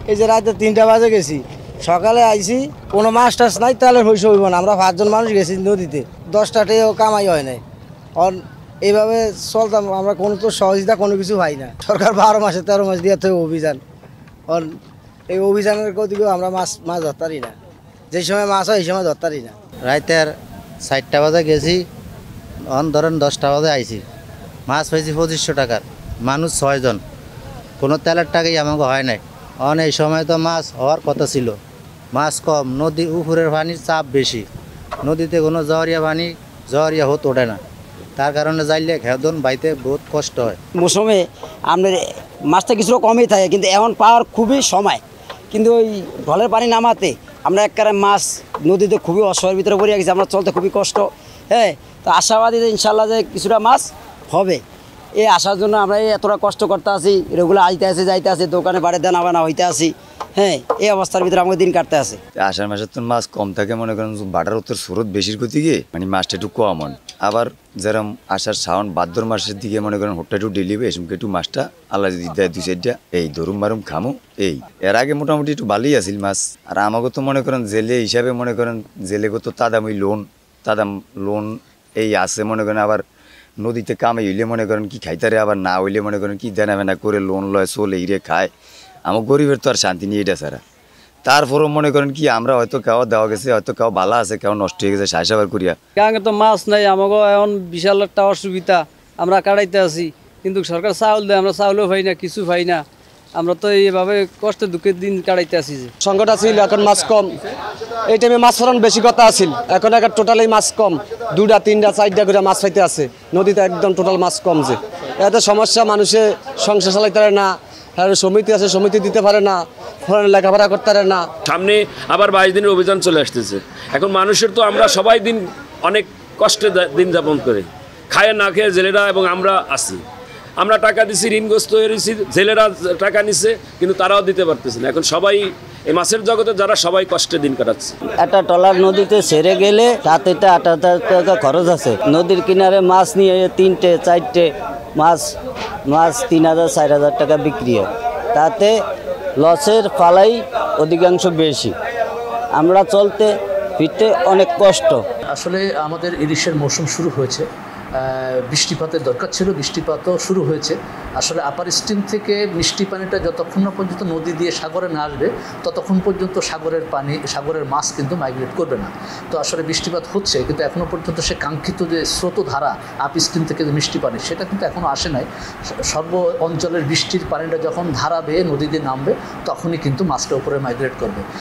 এই যে রাতে 3টা বাজে গেছি, সকালে আইছি, কোনো মাছ টাছ নাই, তাহলে হইস হইব না। আমরা 5 জন মানুষ গেছি নদীতে, 10টাতেও কামাই হয় নাই। আর এইভাবে চলতাম আমরা, কোনো তো সহযোগিতা কোনো কিছু পাই না। সরকার 12 মাসে 13 মাস দিয়ে অভিযান, আর এই অভিযানের গতিকেও আমরা মাছ ধরতারি না। যে সময় মাছ হয় এই সময় ধরতারি না। রাতের 4টা বাজে গেছি, ধরেন 10টা বাজে আইছি, মাছ পাইছি 2500 টাকার, মানুষ 6 জন, কোনো তেলের টাকাই আমাকে হয় নাই। এই সময় তো মাছ হওয়ার কথা ছিল, মাছ কম, নদী উপরের পানির চাপ বেশি, নদীতে কোনো জহরিয়া হতে ওঠে না, তার কারণে যাইলে খেদন বাইতে বহুত কষ্ট হয়। মৌসুমে আপনার মাছটা কিছুটা কমই থাকে, কিন্তু এখন পাওয়ার খুবই সময়, কিন্তু ওই ঢলের পানি নামাতে আমরা একবারে মাছ নদীতে খুবই অসহায়ের ভিতরে পড়ে গেছি, আমরা চলতে খুবই কষ্ট। হ্যাঁ, তো আশাবাদী যে ইনশাল্লাহ যে কিছুটা মাছ হবে, এই আসার জন্য আমরা এতটা কষ্ট করতে আছি, রেগুলার যাইতে আসি, দোকানে বাড়ি দেনা বানা হইতে আসি। হ্যাঁ, এই অবস্থার ভিতরে আমাদের দিন কাটতে আছে। আষাঢ় মাসে তো মাছ কম থাকে, মনে করেন বাটার উত্তর স্রোত বেশির গতি গিয়ে মানে মাছটা একটু কম হয়। আবার যেরকম আষাঢ় শ্রাবণ ভাদ্র মাসের দিকে মনে করেন হোটটা একটু ডেলিবে, এসমকে একটু মাছটা আল্লাহ যদি দেয় 2-4টা এই ধরুম মারুম খামো। এই এর আগে মোটামুটি একটু ভালোই আছিল মাছ। আর আমাকে তো মনে করেন জেলে হিসাবে মনে করেন জেলে তো তাদাম ওই লোন এই আছে, মনে করেন আবার নদীতে কামে হইলে মনে করেন কি খাইতারে, আবার না হইলে মনে করেন কি দেনা ফেনা করে লোন লয়, চলে ইরে খায়। আমার গরিবের তো আর শান্তি নেই এটা ছাড়া। তারপরও মনে করেন কি আমরা হয়তো কেউ দেওয়া গেছে, হয়তো কেউ ভালো আছে, কেউ নষ্ট হয়ে গেছে সাহায্য করিয়া। গাঙে তো মাছ নাই, আমাকে এখন বিশাল একটা অসুবিধা, আমরা কাটাইতে আছি, কিন্তু সরকার চাউল দেয়, আমরা চাউলও পাই না, কিছু পাই না। আমরা তো এইভাবে কষ্টে দুঃখের দিন কাটাইতে আছি। যে সংকট আছিল, এখন মাছ কম। এই টাইমে মাছ ফলন বেশি কথা আছিল, এখন একটা টোটালি মাছ কম, 2টা 3টা 4টা করে মাছ পাইতে আছে নদীতে, একদম টোটাল মাছ কম। যে এতে সমস্যা, মানুষে সংসার চালাইতে পারে না, সমিতি আছে সমিতি দিতে পারে না, লেখাপড়া করতে পারে না। সামনে আবার 22 দিনের অভিযান চলে আসতেছে। এখন মানুষের তো আমরা সবাই দিন অনেক কষ্টে দিন যাপন করে, খায় না খেয়ে জেলেরা এবং আমরা আছি। আমরা টাকা দিছি, ঋণগ্রস্ত হয়েছি, জেলেরা টাকা নিচ্ছে, কিন্তু তারাও দিতে পারতেছে না। এখন সবাই এই মাছের জগতে যারা সবাই কষ্টে দিন কাটাচ্ছে। একটা ট্রলার নদীতে ছেড়ে গেলে তাতে 8,000 টাকা খরচ আছে। নদীর কিনারে মাছ নিয়ে 3টে 4টে মাছ 3,000-4,000 টাকা বিক্রি হয়, তাতে লসের ফালাই অধিকাংশ বেশি। আমরা চলতে ফিরতে অনেক কষ্ট। আসলে আমাদের ইলিশের মৌসুম শুরু হয়েছে, বৃষ্টিপাতের দরকার ছিল, বৃষ্টিপাতও শুরু হয়েছে। আসলে আপার স্ট্রিম থেকে মিষ্টি পানিটা যতক্ষণ না পর্যন্ত নদী দিয়ে সাগরে না আসবে, ততক্ষণ পর্যন্ত সাগরের মাছ কিন্তু মাইগ্রেট করবে না। তো আসলে বৃষ্টিপাত হচ্ছে, কিন্তু এখনও পর্যন্ত সে কাঙ্ক্ষিত যে স্রোতধারা আপ স্ট্রিম থেকে যে মিষ্টি পানি, সেটা কিন্তু এখনও আসে নাই। সর্ব অঞ্চলের বৃষ্টির পানিটা যখন ধারা বেয়ে নদী দিয়ে নামবে, তখনই কিন্তু মাছটা উপরে মাইগ্রেট করবে।